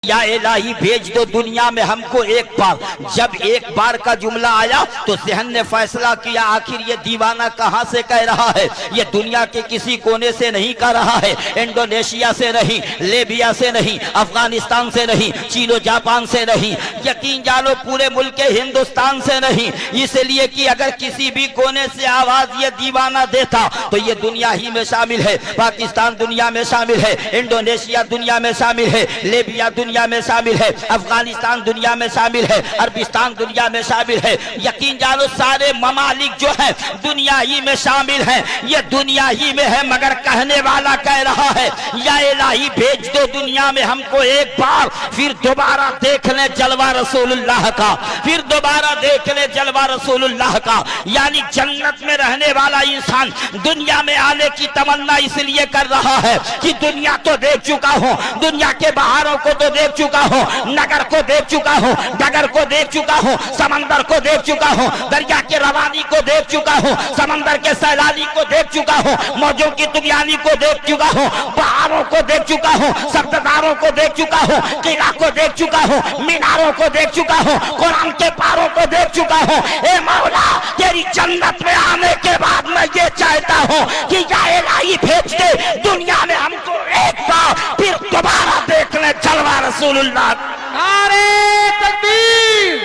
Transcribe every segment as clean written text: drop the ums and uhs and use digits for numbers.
या इलाही भेज दो दुनिया में हमको एक बार। जब एक बार का जुमला आया तो ज़हन ने फैसला किया आखिर ये दीवाना कहाँ से कह रहा है। ये दुनिया के किसी कोने से नहीं कह रहा है, इंडोनेशिया से नहीं, लीबिया से नहीं, अफगानिस्तान से नहीं, चीनो जापान से नहीं, यकीन जानो पूरे मुल्क हिंदुस्तान से नहीं। इसलिए कि अगर किसी भी कोने से आवाज ये दीवाना देता तो ये दुनिया ही में शामिल है। पाकिस्तान दुनिया में शामिल है, इंडोनेशिया दुनिया में शामिल है, लीबिया दुनिया में शामिल है, अफगानिस्तान दुनिया में शामिल है, अरबिस्तान दुनिया में शामिल है। यकीन जानो सारे ममालिक जो है दुनिया ही में शामिल है, ये दुनिया ही में है। मगर कहने वाला कह रहा है या इलाही भेज दो दुनिया में हमको एक बार, फिर दोबारा देख ले जलवा रसूलुल्लाह का, फिर दोबारा देख ले जलवा रसूलुल्लाह का। यानी जन्नत में रहने वाला इंसान दुनिया में आने की तमन्ना इसलिए कर रहा है कि दुनिया तो देख चुका हूँ, दुनिया के बहारों को तो देख चुका हूँ, नगर को देख चुका हूँ, डगर को देख चुका हूँ, समंदर को देख चुका हूँ, दरिया के रवानी को देख चुका हूँ, समंदर के सैलानी को देख चुका हूँ, मौजों की तुगयानी को देख चुका हूँ, पहाड़ों को देख चुका हूँ, सब्ज़दारों को देख चुका हूँ, किला को देख चुका हूँ, मीनारों को देख चुका हूँ, कुरान के पारों को देख चुका हूँ। ए मौला तेरी जन्नत में आने के बाद मैं ये चाहता हूँ कि या इलाही भेज दे दुनिया में हमको एक बार, फिर दोबारा देख ले जलवा रसूलुल्लाह। नारे तकबीर,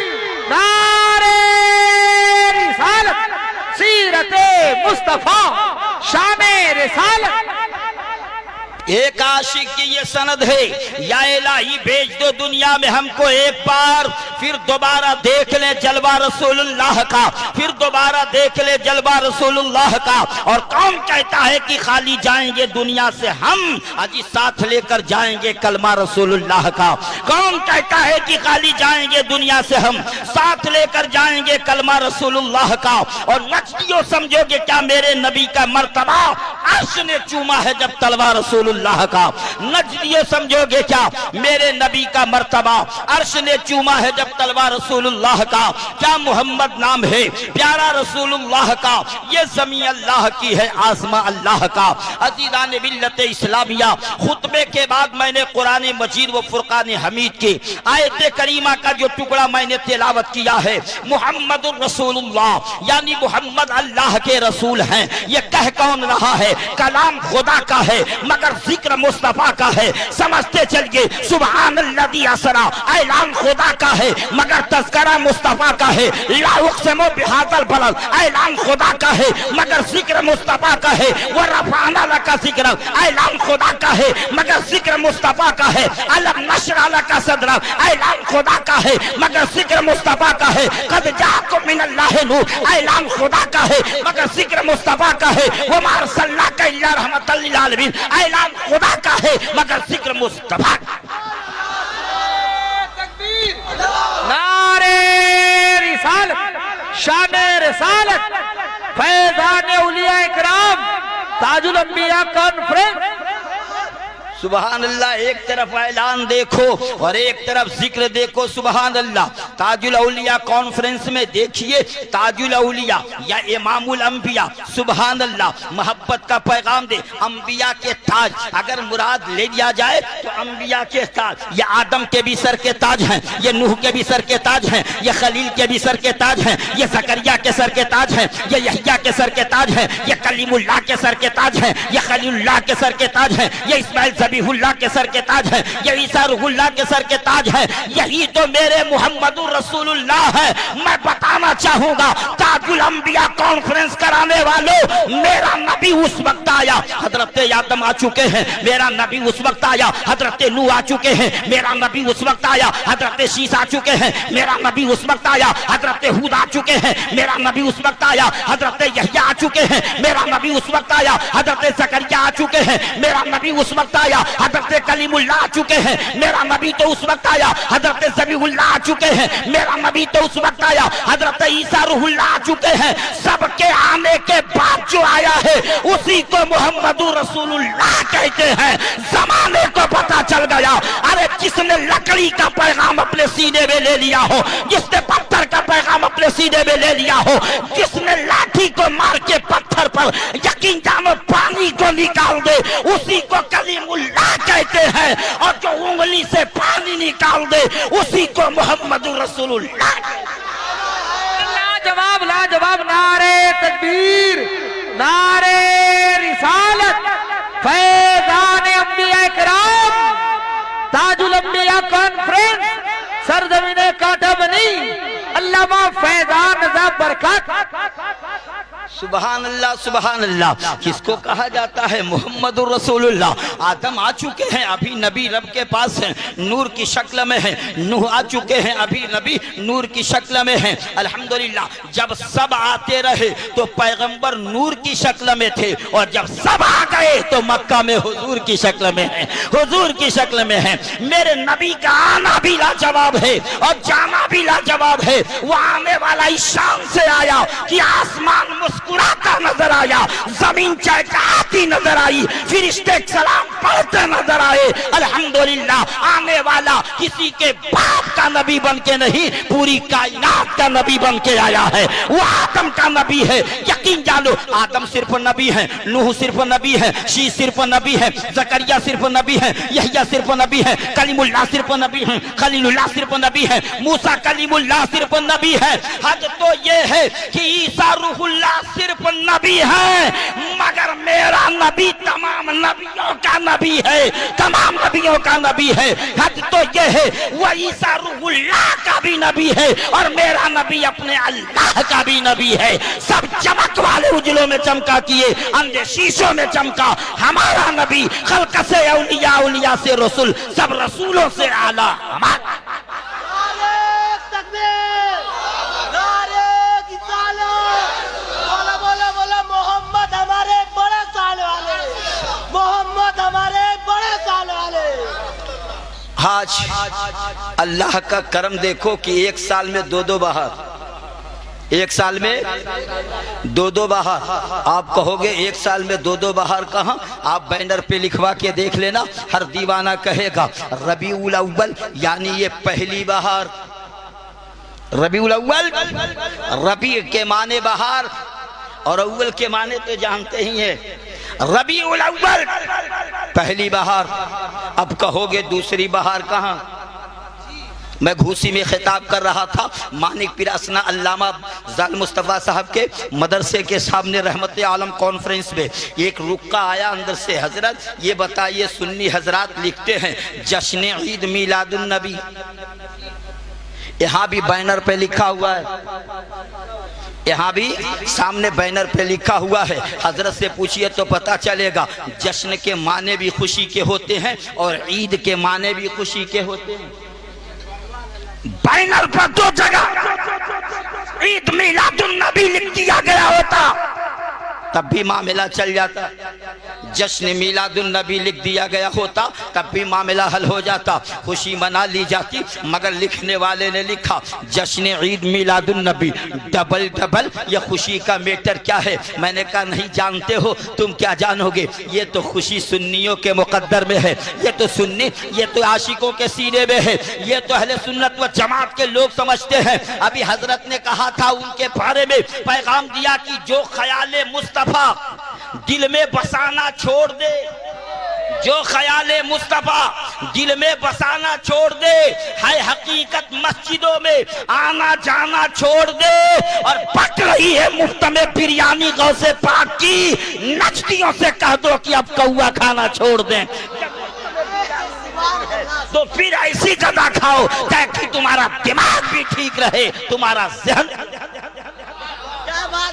नारे रिसालत, सीरते मुस्तफा, शाने रिसालत। एक आशिक की ये सनद है या इलाही भेज दो दुनिया में हमको एक बार, फिर दोबारा देख ले जलवा रसूलुल्लाह का, फिर दोबारा देख ले जलवा रसूलुल्लाह का। और कौन कहता है कि खाली जाएंगे दुनिया से हम, अजी साथ लेकर जाएंगे कलमा रसूलुल्लाह का। कौन कहता है कि खाली जाएंगे दुनिया से हम, साथ लेकर जाएंगे कलमा रसूलुल्लाह का। और नक्शियों समझोगे क्या मेरे नबी का मर्तबा अर्श ने चूमा है जब तलवा रसूलुल्लाह का। नजरिए समझोगे क्या मेरे नबी का मर्तबा अर्श ने चूमा है जब तलवा रसूलुल्लाह का। क्या मोहम्मद नाम है प्यारा रसूलुल्लाह का, ये ज़मीं अल्लाह की है आसमां अल्लाह का। अज़ीज़ान मिल्लत इस्लामिया, खुतबे के बाद मैंने कुरान मजीद व फुरकान हमीद की आयत करीमा का जो टुकड़ा मैंने तिलावत किया है, मुहम्मदुर रसूलुल्लाह यानी मोहम्मद अल्लाह के रसूल हैं। ये कह कौन रहा है? कलाम खुदा का है मगर जिक्र मुस्तफा का है। समझते चलिए सुभान अल्लज़ी असरा, ऐलान खुदा का है मगर तज़किरा मुस्तफा का है। ला उक़सिमु बिहाज़ल बलद, ऐलान खुदा का है मगर जिक्र मुस्तफा का है। व रफ़अना लका ज़िक्रक, ऐलान खुदा का है मगर जिक्र मुस्तफा का है। अलम नशरह लका सदरक, ऐलान खुदा का है मगर जिक्र मुस्तफा का है। क़द जाअकुम मिनल्लाहि नूर, ऐलान खुदा का है मगर जिक्र मुस्तफा का है। व मा अर्सलनाका इल्ला रहमतल लिल आलमीन, ऐलान खुदा का है मगर जिक्र मुस्तफा। नारे रिसालत, शाने रिसालत, फैज़ान औलिया इकराम, ताजुल अंबिया कॉन्फ्रेंस। सुभान अल्लाह, एक तरफ ऐलान देखो और एक तरफ जिक्र देखो। सुभान अल्लाह। ताजुल औलिया कॉन्फ्रेंस में देखिए ताजुल औलिया या इमामुल अंबिया, सुभान अल्लाह, मोहब्बत का पैगाम दे। अंबिया के ताज अगर मुराद ले लिया जाए तो अंबिया के ताज, ये आदम के भी सर के ताज हैं, ये नूह के भी सर के ताज हैं, ये खलील के भी सर के ताज हैं, ये ज़करिया के सर के ताज हैं, ये यहया के सर के ताज हैं, ये कलीमुल्लाह के सर के ताज हैं, ये खलीलुल्लाह के सर के ताज हैं, ये इस्माइल ज़बीहुल्लाह के सर के ताज है, ये ईसा रूहुल्लाह के सर के ताज है। यही तो मेरे मुहम्मदुर रसूलुल्लाह है। मैं बताना चाहूंगा ताजुल अंबिया कॉन्फ्रेंस कराने वालों, मेरा नबी उस वक्त आया हजरत आदम आ चुके हैं, मेरा नबी उस वक्त आया हजरत नूह आ चुके हैं, मेरा नबी उस वक्त आया हजरत शीस आ चुके हैं, मेरा नबी उस वक्त आया हजरत हूद आ चुके हैं, मेरा नबी उस वक्त आया हजरत यहया आ चुके हैं, मेरा नबी उस वक्त आया हजरत ज़करिया आ चुके हैं, मेरा नबी उस वक्त आया हजरत कलीमुल्लाह आ चुके हैं, मेरा नबी तो उस वक्त आया हजरत ज़बीहुल्लाह आ चुके हैं, मेरा नबी तो उस वक्त आया हजरत ईसा रूहुल्लाह आ चुके हैं। सबके आने के बाद जो आया है उसी को मोहम्मदुर रसूलुल्लाह कहते हैं। जमाने को पता चल गया, अरे जिसने लकड़ी का पैगाम अपने सीने में ले लिया हो, जिसने पत्थर का पैगाम अपने सीने में ले लिया हो, जिसने लाठी को मार के पत्थर पर यकीन जानो पानी को निकाल दे, उसी को कलीमुल्लाह कहते हैं। और जो उंगली से पानी निकाल दे उसी को मोहम्मदुर रसूलुल्लाह। लाजवाब लाजवाब, नारे तकबीर, नारे रिसालत, फैज़ान अंबिया इकराम, ताजुल अंबिया कॉन्फ्रेंस, सरजमीने कांटा बनी, अल्लामा फैज़ान रज़ा बरकत। सुबहान अल्लाह सुबहान अल्लाह। किसको कहा जाता है? मोहम्मदुर रसूलुल्लाह। आदम आ चुके हैं, अभी नबी रब के पास हैं, नूर की शक्ल में है। नूह आ चुके हैं, अभी नबी नूर की शक्ल में है। अल्हम्दुलिल्लाह, जब सब आते रहे तो पैगंबर नूर की शक्ल में थे, और जब सब आ गए तो मक्का में हुजूर की शक्ल में है, हुजूर की शक्ल में है। मेरे नबी का आना भी लाजवाब है और जाना भी लाजवाब है। वो आने वाला इस शान से आया कि आसमान मुस्कुराता नजर आया, जमीन चहचहाती नजर आई, फिरिश्ते सलाम पढ़ते नजर आए। अल्हम्दुलिल्लाह, आने वाला किसी के बाप का नबी बन के नहीं, पूरी कायनात का नबी बन के आया है। वो आदम का नबी है, यकीन जानो। आदम सिर्फ नबी है, नूह सिर्फ नबी है, शीश सिर्फ नबी है, जकरिया सिर्फ नबी है, यहया सिर्फ नबी है, कलीमुल्लाह सिर्फ नबी है, खलीलुल्लाह सिर्फ नबी है, मूसा कलीमुल्लाह सिर्फ नबी है। हद तो ये है कि ईसा रूहुल्लाह सिर्फ नबी है, मगर मेरा नबी तमाम नबियों का नबी है, तमाम नबियों का नबी है। हद तो ये है वह ईसा रूहुल्लाह का भी नबी है और मेरा नबी अपने अल्लाह का भी नबी है। सब चमक वाले उजलों में चमका किए, अंधे शीशों में चमका। हमारा नबी खल्क से औलिया, औलिया से रसूल, सब रसूलों से आला। आज अल्लाह का करम देखो कि एक साल में दो बाहर, एक साल में दो बाहर। आप कहोगे एक साल में दो बाहर कहाँ? आप बैनर पे लिखवा के देख लेना, हर दीवाना कहेगा रबीउल अव्वल, यानी ये पहली बहार। रबीउल अव्वल, रबी के माने बहार और अव्वल के माने तो जानते ही हैं। रबीउल अव्वल पहली बहार। अब कहोगे दूसरी बहार कहाँ? मैं घूसी में खिताब कर रहा था मानिक पिरासना अल्लामा जाल मुस्तफ़ा साहब के मदरसे के सामने रहमत आलम कॉन्फ्रेंस में। एक रुक्का आया अंदर से, हजरत ये बताइए, सुन्नी हजरात लिखते हैं जश्न ईद मिलादुन नबी, यहाँ भी बैनर पे लिखा हुआ है, यहाँ भी सामने बैनर पे लिखा हुआ है। हजरत से पूछिए तो पता चलेगा। जश्न के माने भी खुशी के होते हैं और ईद के माने भी खुशी के होते हैं। बैनर पर दो जगह ईद मिलादुन नबी लिख दिया गया होता तब भी मामला चल जाता, जश्न मिलादुन नबी लिख दिया गया होता तब भी मामला हल हो जाता, खुशी मना ली जाती। मगर लिखने वाले ने लिखा जश्न ईद मिलादुन नबी, डबल डबल। ये खुशी का मैटर क्या है? मैंने कहा नहीं जानते हो, तुम क्या जानोगे? ये तो खुशी सुन्नियों के मुकद्दर में है, ये तो सुन्नी, ये तो आशिकों के सीने में है, ये तो अहले सुन्नत व जमात के लोग समझते हैं। अभी हजरत ने कहा था, उनके बारे में पैगाम दिया कि जो ख्याले मुस्तफा दिल में बसाना छोड़ दे, जो ख्याले मुस्तफा दिल में बसाना छोड़ दे, है हकीकत मस्जिदों में आना जाना छोड़ दे, और पक रही है मुफ्त में बिरयानी गौसे पाक की, नचतियों से कह दो कि अब कौआ खाना छोड़ दें, तो फिर ऐसी गदा खाओ ताकि तुम्हारा दिमाग भी ठीक रहे, तुम्हारा ज़हन।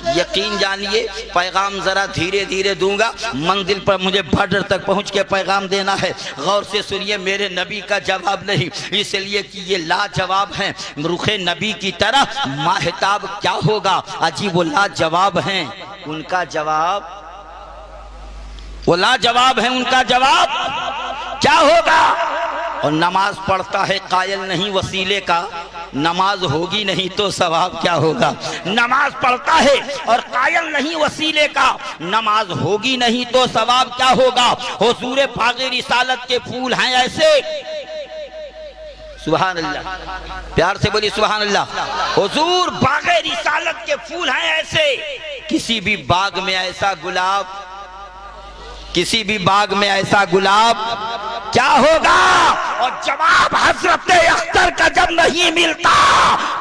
यकीन जानिए, पैगाम जरा धीरे धीरे दूंगा, मंजिल पर मुझे बॉर्डर तक पहुंच के पैगाम देना है। गौर से सुनिए, मेरे नबी का जवाब नहीं, इसलिए कि ये लाजवाब हैं, रुखे नबी की तरह। माहताब क्या होगा? अजी वो लाजवाब हैं, उनका जवाब, वो लाजवाब है, उनका जवाब क्या होगा? और नमाज पढ़ता है कायल नहीं वसीले का, नमाज होगी नहीं तो सवाब क्या होगा? नमाज पढ़ता है और कायल नहीं वसीले का, नमाज होगी नहीं तो सवाब क्या होगा? हुजूर बाग़ रिसालत के फूल हैं ऐसे सुभान अल्लाह, प्यार से बोली सुभान अल्लाह। हुजूर बागे रिसालत के फूल हैं ऐसे, किसी भी बाग में ऐसा गुलाब, किसी भी बाग में ऐसा गुलाब क्या होगा। और जवाब हजरत अख्तर का जब नहीं मिलता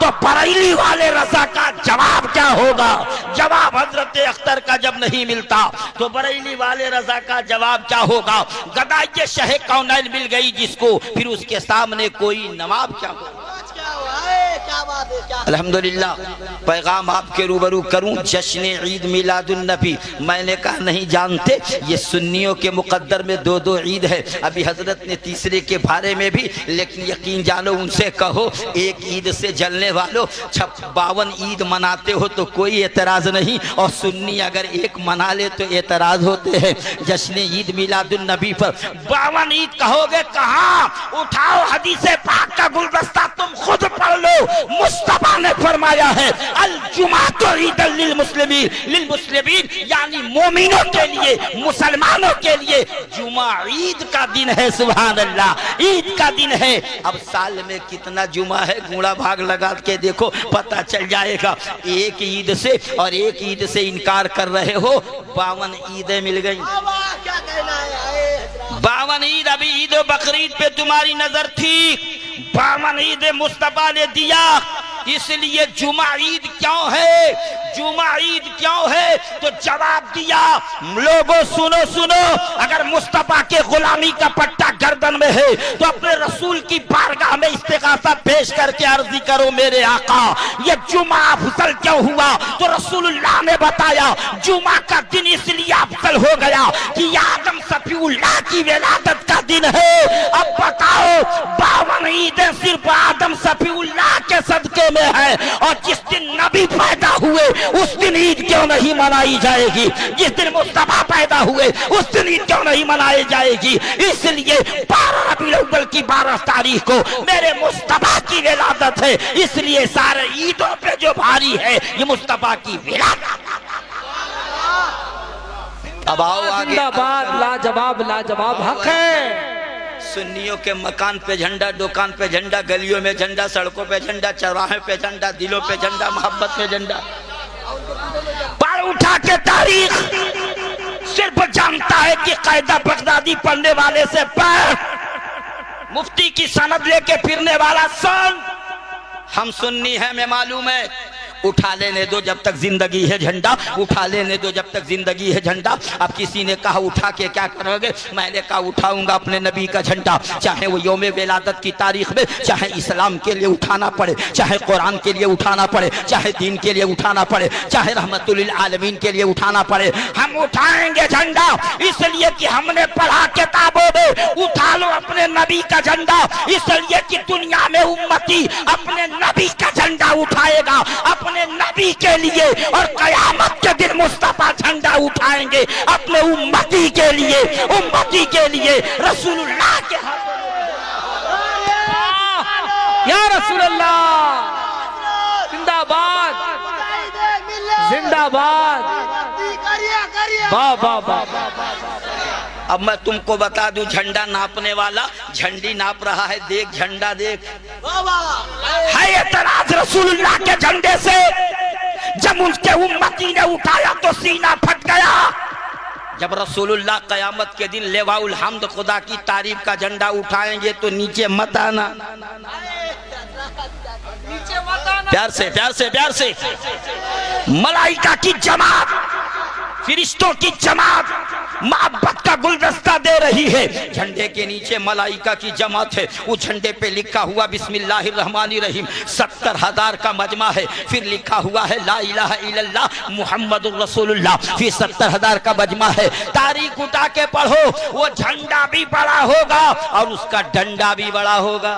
तो बरेली वाले रजा का जवाब क्या होगा। जवाब हजरत अख्तर का जब नहीं मिलता तो बरेली वाले रजा का जवाब क्या होगा। गदाई शह कौनैन मिल गई जिसको, फिर उसके सामने कोई नवाब क्या होगा। अल्हम्दुलिल्लाह, पैगाम आपके रूबरू करूं जश्न ईद मिलादुन नबी। मैंने कहा नहीं जानते, ये सुन्नियों के मुकद्दर में 2-2 ईद है। अभी हजरत ने तीसरे के बारे में भी, लेकिन यकीन जानो उनसे कहो एक ईद से जलने वालों 52 ईद मनाते हो तो कोई एतराज नहीं, और सुन्नी अगर एक मना ले तो एतराज होते हैं। जश्न ईद मिलादुन नबी पर 52 ईद कहोगे कहाँ। उठाओ हदीस पाक का गुलदस्ता, तुम खुद पढ़ लो। मुस्तफा ने फरमाया है अल जुमातु ईदुल लिल मुस्लिमीन, लिल मुस्लिमीन यानी मोमिनों के लिए, मुसलमानों के लिए जुमा ईद का दिन है। सुभान अल्लाह, ईद का दिन है। अब साल में कितना जुमा है, गुणा भाग लगा के देखो पता चल जाएगा। एक ईद से और एक ईद से इनकार कर रहे हो, 52 ईदें मिल गई। 52 ईद, अभी ईद बकरीद पे तुम्हारी नजर थी, 52 ईद मुस्तफा ने दिया। इसलिए जुमा ईद क्यों है, जुमा ईद क्यों है, तो जवाब दिया। लोगों सुनो सुनो, अगर मुस्तफा के गुलामी का पट्टा गर्दन में है तो अपने रसूल की बारगाह में इस्तिगासा पेश करके अर्जी करो मेरे आका ये जुमा अफजल क्यों हुआ। तो रसूलुल्लाह ने बताया जुमा का दिन इसलिए अफजल हो गया कि आदम सफीउल्लाह की विलादत का दिन है। अब बताओ 52 ईदें सिर्फ आदम सफीउल्लाह के सदके में है, और जिस दिन नबी पैदा हुए उस दिन ईद क्यों नहीं मनाई जाएगी। जिस दिन मुस्तफा पैदा हुए उस दिन ईद क्यों नहीं मनाई जाएगी। इसलिए 12 रबीउल अव्वल की 12 तारीख को मेरे मुस्तफा की विलादत है, इसलिए सारे ईदों पे जो भारी है ये मुस्तफा की विलादत। अब आओ आगे। जिंदाबाद, लाजवाब लाजवाब हक है। सुन्नियों के मकान पे झंडा, दुकान पे झंडा, गलियों में झंडा, सड़कों पे झंडा, चौराहे पे झंडा, दिलों पे झंडा, मोहब्बत में झंडा। पर उठा के तारीख सिर्फ जानता है कि कायदा बगदादी पढ़ने वाले से पैर, मुफ्ती की सनद लेके फिरने वाला सन। हम सुन्नी हैं, मैं मालूम है। उठा लेने दो जब तक जिंदगी है झंडा, उठा लेने दो जब तक जिंदगी है झंडा। अब किसी ने कहा उठा के क्या करोगे, मैंने कहा उठाऊंगा अपने नबी का झंडा, चाहे वो यौम विलादत की तारीख में, चाहे इस्लाम के लिए उठाना पड़े, चाहे कुरान के लिए उठाना पड़े, चाहे दीन के लिए उठाना पड़े, चाहे रहमतुल लिल आलमीन के लिए उठाना पड़े। हम उठाएंगे झंडा, इसलिए कि हमने पढ़ा किताबों में उठा लो अपने नबी का झंडा, इसलिए कि दुनिया में उम्मती अपने नबी का झंडा उठाएगा अपने नबी के लिए, और कयामत के दिन मुस्तफा झंडा उठाएंगे अपने उम्मती के लिए, उम्मती के लिए रसूलुल्लाह के हाथ। या रसूलुल्लाह जिंदाबाद, जिंदाबाद, वाह वाह वाह। अब मैं तुमको बता दूं, झंडा नापने वाला झंडी नाप रहा है, देख झंडा देख। है एतराज रसूलुल्लाह के झंडे से, जब उसके उम्मती ने उठाया तो सीना फट गया। जब रसूलुल्लाह कयामत के दिन लेवाउल हम्द खुदा की तारीफ का झंडा उठाएंगे तो नीचे मत आना, प्यार से प्यार से प्यार से। मलाइका की जमात, फिरिश्तों की जमात मोहब्बत का गुलदस्ता दे रही है। झंडे के नीचे मलाइका की जमात है, उस झंडे पे लिखा हुआ बिस्मिल्लाहिर्रहमानिर्रहीम 70,000 का मजमा है। फिर लिखा हुआ है ला इलाहा इल्लल्लाह मुहम्मदुर रसूलुल्लाह, फिर 70,000 का मजमा है। तारीख उठा के पढ़ो, वो झंडा भी बड़ा होगा और उसका डंडा भी बड़ा होगा।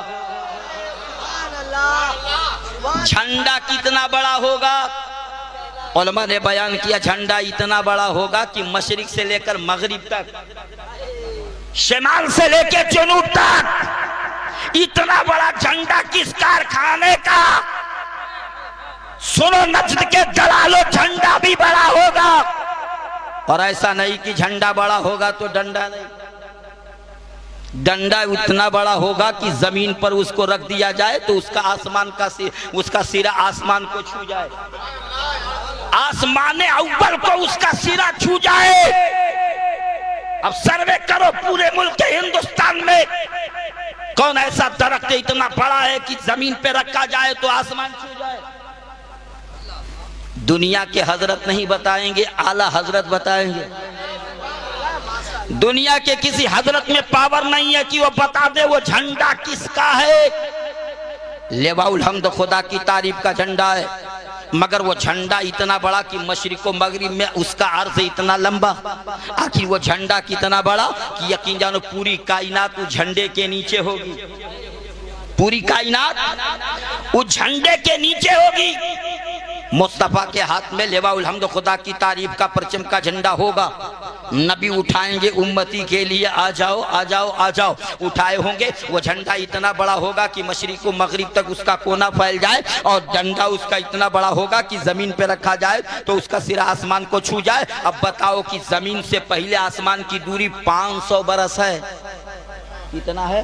झंडा कितना बड़ा होगा, उलमा ने बयान किया झंडा इतना बड़ा होगा कि मशरिक से लेकर मगरिब तक, शिमाल से लेकर जुनूब तक इतना बड़ा झंडा किस कारखाने का। सुनो नजद के दलालो, झंडा भी बड़ा होगा, और ऐसा नहीं कि झंडा बड़ा होगा तो डंडा नहीं। डंडा उतना बड़ा होगा कि जमीन पर उसको रख दिया जाए तो उसका आसमान का उसका सिरा आसमान को छू जाए, आसमान अव्वल को उसका सिरा छू जाए। अब सर्वे करो पूरे मुल्क हिंदुस्तान में कौन ऐसा दरख्त इतना बड़ा है कि जमीन पे रखा जाए तो आसमान छू जाए। दुनिया के हजरत नहीं बताएंगे, आला हजरत बताएंगे। दुनिया के किसी हजरत में पावर नहीं है कि वो बता दे वो झंडा किसका है। लेवाउल हम्द खुदा की तारीफ का झंडा है, मगर वो झंडा इतना बड़ा कि मशरिक व मगरिब में उसका अर्ज इतना लंबा। आखिर वो झंडा कितना बड़ा कि यकीन जानो पूरी कायनात उस झंडे के नीचे होगी, पूरी कायनात उस झंडे के नीचे होगी। मुस्तफा के हाथ में लेवाउल हम्द खुदा की तारीफ का परचम का झंडा होगा। नबी उठाएंगे उम्मती के लिए, आ जाओ आ जाओ आ जाओ, उठाए होंगे। वो झंडा इतना बड़ा होगा कि मशरिक व मगरिब तक उसका कोना फैल जाए, और डंडा उसका इतना बड़ा होगा कि जमीन पे रखा जाए तो उसका सिरा आसमान को छू जाए। अब बताओ कि जमीन से पहले आसमान की दूरी 500 बरस है। कितना है?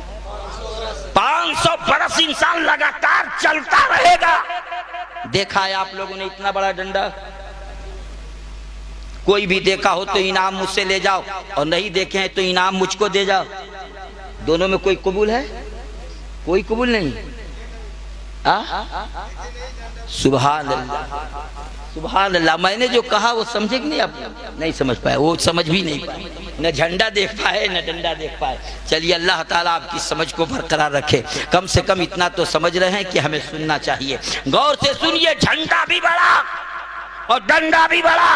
500 बरस इंसान लगातार चलता रहेगा। देखा है आप लोगों ने इतना बड़ा डंडा? कोई भी देखा हो तो इनाम मुझसे ले जाओ, और नहीं देखे हैं तो इनाम मुझको दे जाओ। दोनों में कोई कबूल है? कोई कबूल नहीं। सुभान अल्लाह, सुभान अल्लाह। मैंने जो कहा वो समझे कि नहीं? आप नहीं समझ पाए, वो समझ भी नहीं पाए, न झंडा देख पाए न डंडा देख पाए। चलिए अल्लाह ताला आपकी समझ को बरकरार रखे। कम से कम इतना तो समझ रहे हैं कि हमें सुनना चाहिए। गौर से सुनिए, झंडा भी बड़ा और डंडा भी बड़ा,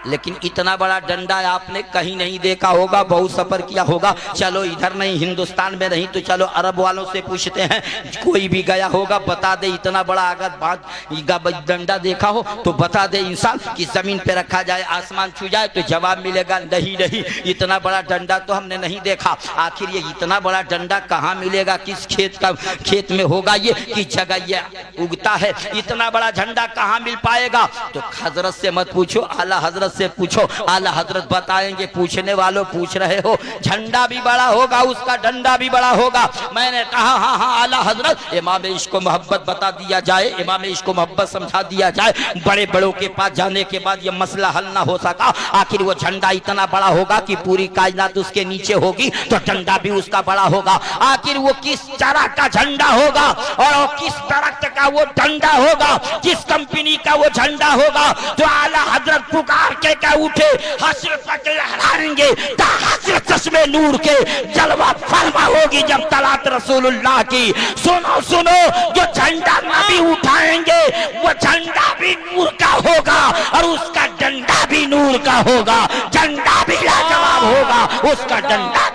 लेकिन इतना बड़ा डंडा आपने कहीं नहीं देखा होगा, बहुत सफर किया होगा। चलो इधर नहीं, हिंदुस्तान में नहीं तो चलो अरब वालों से पूछते हैं, कोई भी गया होगा बता दे इतना बड़ा अगर डंडा देखा हो तो बता दे इंसान कि जमीन पे रखा जाए आसमान छू जाए, तो जवाब मिलेगा नहीं नहीं, इतना बड़ा डंडा तो हमने नहीं देखा। आखिर ये इतना बड़ा डंडा कहाँ मिलेगा, किस खेत में होगा, ये किस जगह ये उगता है, इतना बड़ा झंडा कहाँ मिल पाएगा? तो हजरत से मत पूछो, आला हजरत से पूछो, आला हजरत बताएंगे। पूछने वालों पूछ रहे हो, झंडा भी बड़ा होगा उसका डंडा भी बड़ा होगा। मैंने कहा हाँ हाँ आला हजरत, इमाम इश्क मोहब्बत बता दिया जाए, इमाम इश्क मोहब्बत समझा दिया जाए। बड़े बड़ों के पास जाने के बाद ये मसला हल ना हो सका। आखिर वो झंडा इतना बड़ा होगा कि पूरी कायनात उसके नीचे होगी, तो डंडा भी उसका बड़ा होगा। आखिर वो किस तरह का झंडा होगा और किस तरह का वो डंडा होगा, किस कंपनी का वो झंडा होगा, तो आला हजरत पुकार के का उठे हसरत तक लहराएंगे, हसरत चश्मे नूर के जलवा फरमा होगी जब तलात रसूलुल्लाह की। सुनो सुनो, जो झंडा नबी उठाएंगे वो झंडा भी नूर का होगा और उसका डंडा भी नूर का होगा। झंडा भी लाजवाब होगा, उसका डंडा।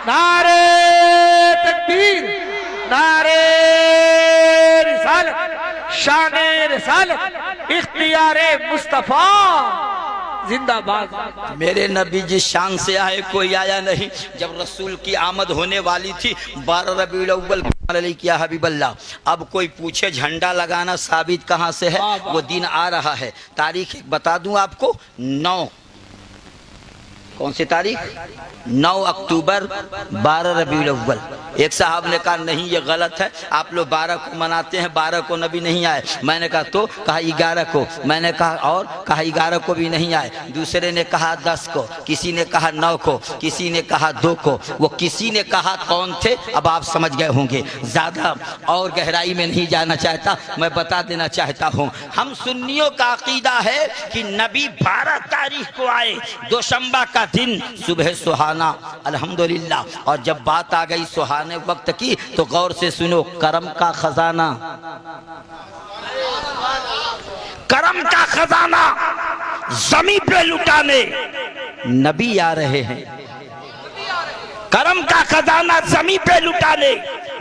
नारे तकबीर, नारे रिसालत, शाने रिसालत, इख्तियारे मुस्तफा जिंदाबाद। मेरे नबी जिस शान से आए कोई आया नहीं। जब रसूल की आमद होने वाली थी 12 रबीउल अव्वल किया हबीबल्लाह। अब कोई पूछे झंडा लगाना साबित कहाँ से है, वो दिन आ रहा है। तारीख बता दूं आपको, 9 कौन सी तारीख? 9 अक्टूबर 12 रबीउल अव्वल। एक साहब ने कहा नहीं ये गलत है, आप लोग 12 को मनाते हैं, 12 को नबी नहीं आए। मैंने कहा तो, कहा 11 को। मैंने कहा और, कहा 11 को भी नहीं आए। दूसरे ने कहा 10 को, किसी ने कहा 9 को, किसी ने कहा 2 को। वो किसी ने कहा कौन थे अब आप समझ गए होंगे। ज्यादा और गहराई में नहीं जाना चाहता, मैं बता देना चाहता हूँ। हम सुन्नियों का अकीदा है कि नबी 12 तारीख को आए, दोशंबा का दिन, सुबह सुहाना, अल्हम्दुलिल्लाह। और जब बात आ गई सुहाने वक्त की तो गौर से सुनो, करम का खजाना, करम का खजाना जमीन पे लुटाने नबी आ रहे हैं। करम का खजाना जमीन पे लुटाने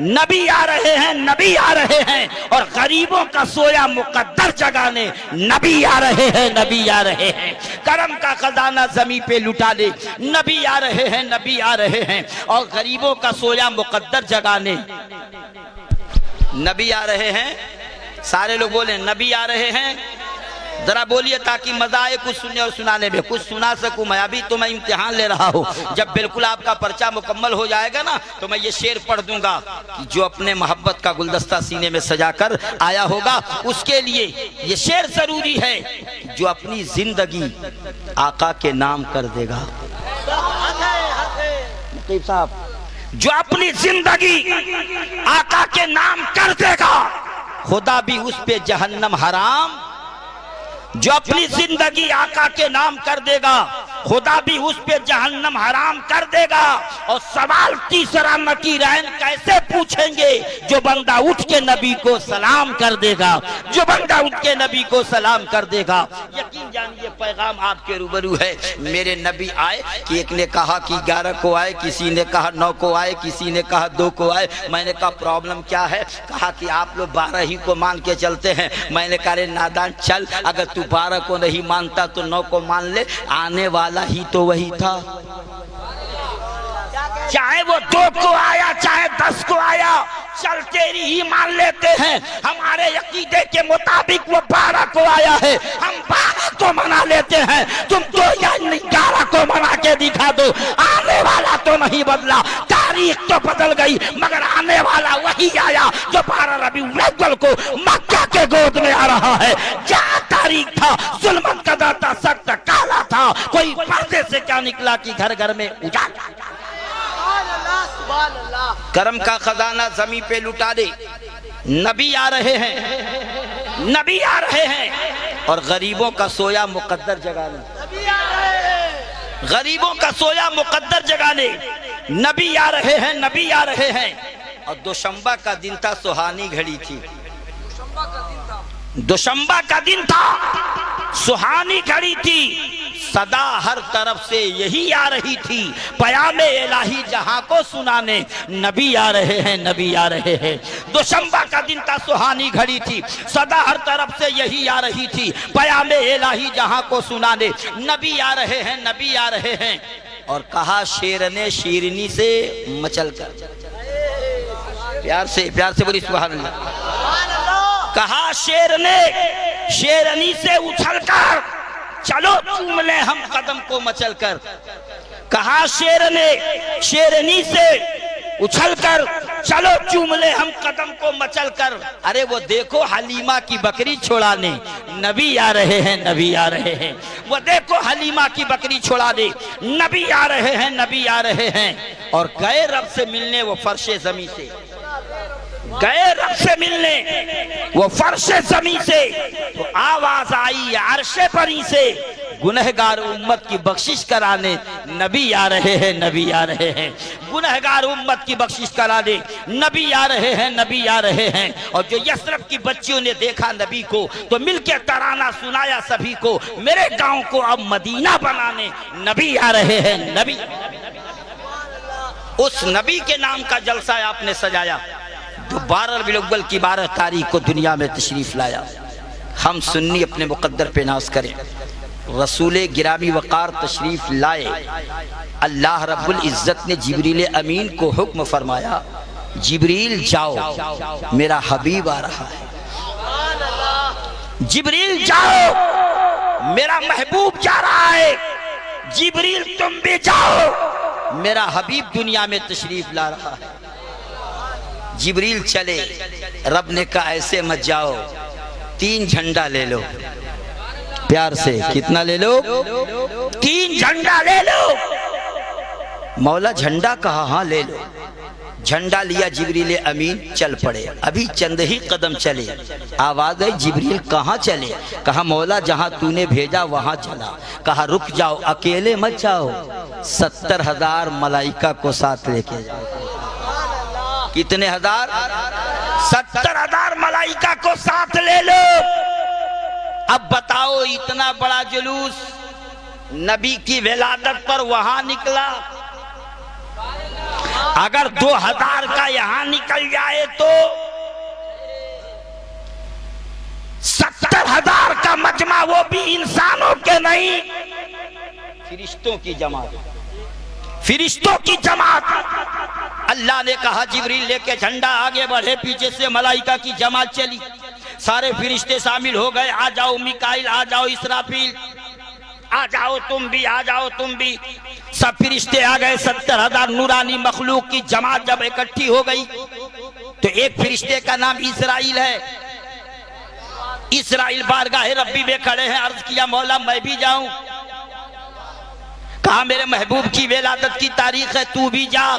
नबी आ रहे हैं, नबी आ रहे हैं। और गरीबों का सोया मुकद्दर जगाने नबी आ रहे हैं, नबी आ रहे हैं। करम का खजाना जमीन पे लुटाने नबी आ रहे हैं, नबी आ रहे हैं। और गरीबों का सोया मुकद्दर जगाने नबी आ रहे हैं। सारे लोग बोले नबी आ रहे हैं, जरा बोलिए ताकि मजा आए कुछ सुनने और सुनाने में, कुछ सुना सकूं मैं। अभी तो मैं इम्तिहान ले रहा हूं, जब बिल्कुल आपका पर्चा मुकम्मल हो जाएगा ना तो मैं ये शेर पढ़ दूंगा कि जो अपने मोहब्बत का गुलदस्ता सीने में सजा कर आया होगा उसके लिए ये शेर जरूरी है। जो अपनी जिंदगी आका के नाम कर देगा, साहब, जो अपनी जिंदगी आका के नाम कर देगा खुदा भी उस पे जहन्नम हराम। जो अपनी जिंदगी आका के नाम कर देगा खुदा भी उस पे जहन्नम हराम कर देगा। और सवाल तीसरा नकीरैन कैसे पूछेंगे? जो बंदा उठ के नबी को सलाम कर देगा, जो बंदा उठ के नबी को सलाम कर देगा। यकीन जानिए पैगाम आपके रूबरू है। मेरे नबी आए कि एक ने कहा कि 11 को आए, किसी ने कहा 9 को आए, किसी ने कहा 2 को आए। मैंने कहा प्रॉब्लम क्या है? कहा कि आप लोग 12 ही को मान के चलते हैं। मैंने कहा रे नादान चल, अगर तू 12 को नहीं मानता तो 9 को मान ले, आने वाला ही तो वही था। चाहे वो 2 को आया चाहे 10 को आया, चल तेरी ही मान लेते हैं। हमारे अकीदे के मुताबिक वो 12 को आया है, हम 12 को मना लेते हैं। तुम तो या 11 को मना के दिखा दो। आने वाला तो नहीं बदला, तारीख तो बदल गई मगर आने वाला वही आया जो 12 रबीउल अव्वल को मक्का के गोद में आ रहा है। क्या तारीख था, जुल्मत का दाता सख्त काला था। कोई पर्दे से क्या निकला कि घर घर में उजाला। करम का खजाना जमीन पे लुटा दे। नबी आ रहे हैं, नबी आ रहे हैं और गरीबों का सोया मुकद्दर जगा ले। गरीबों का सोया मुकद्दर जगा ले। नबी आ रहे हैं, नबी आ रहे हैं। और दोशंबा का दिन था, सुहानी घड़ी थी। दोशंबा का दिन था, सुहानी घड़ी थी। सदा हर तरफ से यही आ रही थी, पयामे इलाही जहां को सुनाने। नबी आ रहे हैं, नबी आ रहे हैं। दोशंबा का दिन था, सुहानी घड़ी थी। सदा हर तरफ से यही आ रही थी, पयामे इलाही जहां को सुनाने। नबी आ रहे हैं, नबी आ रहे हैं। और कहा शेर ने शेरनी से मचल कर, प्यार से बोली सुभान अल्लाह। कहा शेर ने शेरनी से उछलकर, चलो चूम ले हम कदम को मचल कर। कहा शेर ने शेरनी से उछलकर, चलो चूम ले हम कदम को मचल कर। अरे वो देखो हलीमा की बकरी छुड़ाने। नबी आ रहे हैं, नबी आ रहे हैं। वो देखो हलीमा की बकरी छुड़ा दे। नबी आ रहे हैं, नबी आ रहे हैं। और गए रब से मिलने वो फर्शे जमी से, गए रब से मिलने वो फर्शे जमी से। तो आवाज आई अर्शे परी से, गुनहगार उम्मत की बख्शिश कराने। नबी आ रहे हैं, नबी आ रहे हैं। गुनहगार उम्मत की बख्शिश कराने नबी आ रहे हैं, नबी आ रहे हैं। और जो यसरब की बच्चियों ने देखा नबी को तो मिलके तराना सुनाया सभी को, मेरे गांव को अब मदीना बनाने। नबी आ रहे हैं, नबी। उस नबी के नाम का जलसा आपने सजाया जो 12 रबीउल अव्वल की 12 तारीख को दुनिया में तशरीफ लाया। हम सुन्नी अपने मुकद्दर पे नाज करें। रसूले गिरामी वक़ार तशरीफ लाए। अल्लाह रब्बुल इज़्ज़त ने जिब्रील अमीन को हुक्म फरमाया, जिब्रील जाओ मेरा हबीब आ रहा है। जिब्रील जाओ मेरा महबूब जा रहा है। जिब्रील तुम भी जाओ, मेरा हबीब दुनिया में तशरीफ ला रहा है। जिब्रील चले, रब ने कहा ऐसे मत जाओ, 3 झंडा ले लो। प्यार से कितना ले लो? 3 झंडा ले लो। मौला झंडा कहा? हाँ ले लो। झंडा लिया, जिब्रील अमीन चल पड़े। अभी चंद ही कदम चले, आवाज आई जिब्रील कहाँ चले? कहा मौला जहाँ तूने भेजा वहां चला। कहा रुक जाओ, अकेले मत जाओ, 70,000 मलाइका को साथ लेके जाओ। कितने हजार? 70,000 मलाइका को साथ ले लो। अब बताओ इतना बड़ा जुलूस नबी की विलादत पर वहां निकला। अगर 2000 का यहां निकल जाए तो 70,000 का मजमा, वो भी इंसानों के नहीं, फरिश्तों की जमात, फरिश्तों की जमात। अल्लाह ने कहा जिब्रील लेके झंडा आगे बढ़े, पीछे से मलाइका की जमात चली। सारे फरिश्ते शामिल हो गए। आ जाओ मिकाइल, आ जाओ इसराफील, आ जाओ तुम भी, आ जाओ तुम भी। सब फरिश्ते आ गए। 70,000 नूरानी मखलूक की जमात जब इकट्ठी हो गई तो एक फरिश्ते का नाम इसराइल है। इसराइल बारगाह रब्बी में खड़े हैं। अर्ज किया मौला मैं भी जाऊं? कहा मेरे महबूब की विलादत की तारीख है, तू भी जा।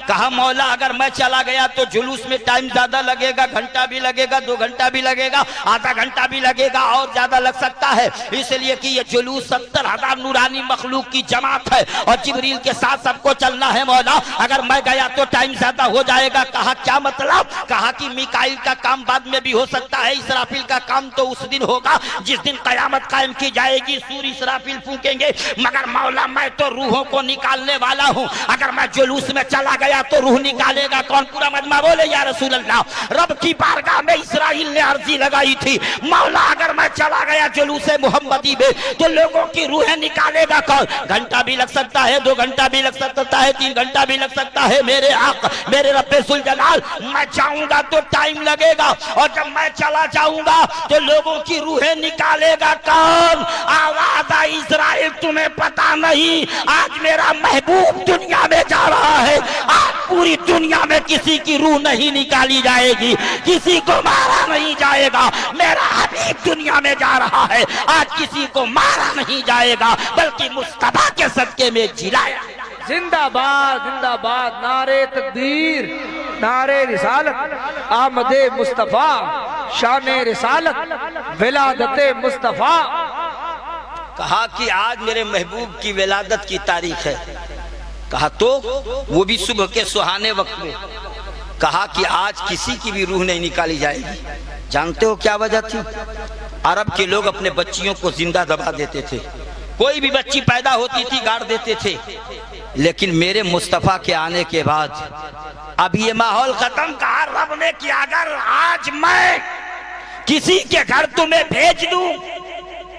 कहा मौला अगर मैं चला गया तो जुलूस में टाइम ज्यादा लगेगा, घंटा भी लगेगा, 2 घंटा भी लगेगा, आधा घंटा भी लगेगा और ज्यादा लग सकता है, इसलिए कि ये जुलूस 70,000 नूरानी मखलूक की जमात है और जिब्रील के साथ सबको चलना है मौला। अगर मैं गया तो टाइम ज्यादा हो जाएगा। कहा क्या मतलब? कहा कि मिकाइल का काम बाद में भी हो सकता है, इसराफील का काम तो उस दिन होगा जिस दिन कयामत कायम की जाएगी, सूर इसराफील फूकेंगे। मगर मौला मैं तो रूहों को निकालने वाला हूँ, अगर मैं जुलूस में चला गया तो रूह निकालेगा कौन? पूरा मजमा बोले या रसूल अल्लाह। रब की बारगाह में इसराइल ने अर्जी लगाई थी, मौला अगर मैं चला गया जुलूस मोहम्मदी में तो लोगों की रूहें निकालेगा कौन? घंटा भी लग सकता है, 2 घंटा भी लग सकता है, 3 घंटा भी लग सकता है। मेरे आका मेरे रब्बे सुल जलाल, मैं जाऊंगा तो टाइम लगेगा और जब मैं चला जाऊंगा तो लोगों की रूहें निकालेगा कौन? आवाज आई इस्राइल तुम्हें पता नहीं आज मेरा महबूब दुनिया में जा रहा है, पूरी दुनिया में किसी की रूह नहीं निकाली जाएगी, किसी को मारा नहीं जाएगा। मेरा हबीब दुनिया में जा रहा है, आज किसी को मारा नहीं जाएगा बल्कि मुस्तफा के सदके में जिलाया। जिंदाबाद जिंदाबाद, नारे तकबीर, नारे रिसालत, आमदे मुस्तफा, शाने रिसालत, विलादते मुस्तफा। कहा कि आज मेरे महबूब की विलादत की तारीख है। कहा तो वो भी सुबह के सुहाने वक्त में। कहा कि आज किसी की भी रूह नहीं निकाली जाएगी। जानते हो क्या वजह थी? अरब के लोग अपने बच्चियों को जिंदा दबा देते थे, कोई भी बच्ची पैदा होती थी गाड़ देते थे। लेकिन मेरे मुस्तफा के आने के बाद अब ये माहौल खत्म। कहा रब ने कि अगर आज मैं किसी के घर तुम्हें भेज दूं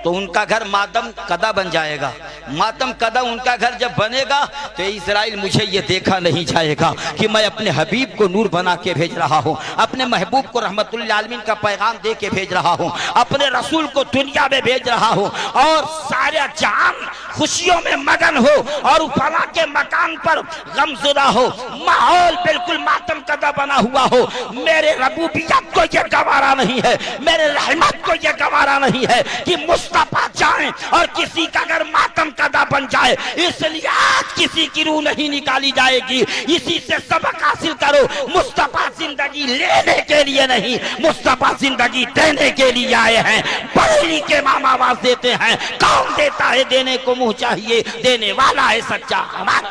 तो उनका घर मातम कदा बन जाएगा। मातम कदा उनका घर जब बनेगा तो इस्राइल मुझे ये देखा नहीं जाएगा कि मैं अपने हबीब को नूर बना के भेज रहा हूँ, अपने महबूब को रहमतुल्लिल आलमीन का पैगाम दे के भेज रहा हूँ, अपने रसूल को दुनिया में भेज रहा हूँ और सारा जहान खुशियों में मगन हो और फला के मकान पर गमज़दा हो, माहौल बिल्कुल मातम कदा बना हुआ हो। मेरे रबूबियत को ये गवारा नहीं है, मेरे रहमत को ये गवारा नहीं है कि मुस्तफा जाए और किसी का अगर मातम कदा बन जाए। इसलिए आज किसी की रूह नहीं निकाली जाएगी। इसी से सबक हासिल करो, मुस्तफा जिंदगी लेने के लिए नहीं, मुस्तफा जिंदगी देने के लिए आए हैं। बरेली के मामा आवाज देते हैं, कौन देता है देने को मुंह चाहिए, देने वाला है सच्चा हमारा।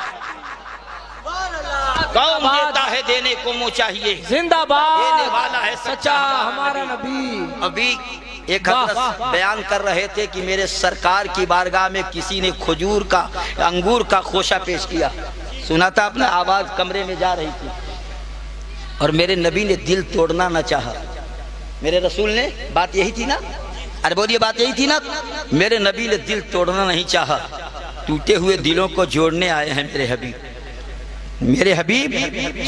कौन देता है देने को मुंह चाहिए, जिंदाबाद, देने वाला है सच्चा हमारा नबी। अभी एक हज़रत बयान कर रहे थे कि मेरे सरकार की बारगाह में किसी ने खजूर का अंगूर का खोशा पेश किया। सुना था आपने? आवाज कमरे में जा रही थी और मेरे नबी ने दिल तोड़ना न चाहा। मेरे रसूल ने, बात यही थी ना? अरे बोलिए, बात यही थी ना? मेरे नबी ने दिल तोड़ना नहीं चाहा, टूटे हुए दिलों को जोड़ने आए हैं मेरे हबीब। मेरे हबीब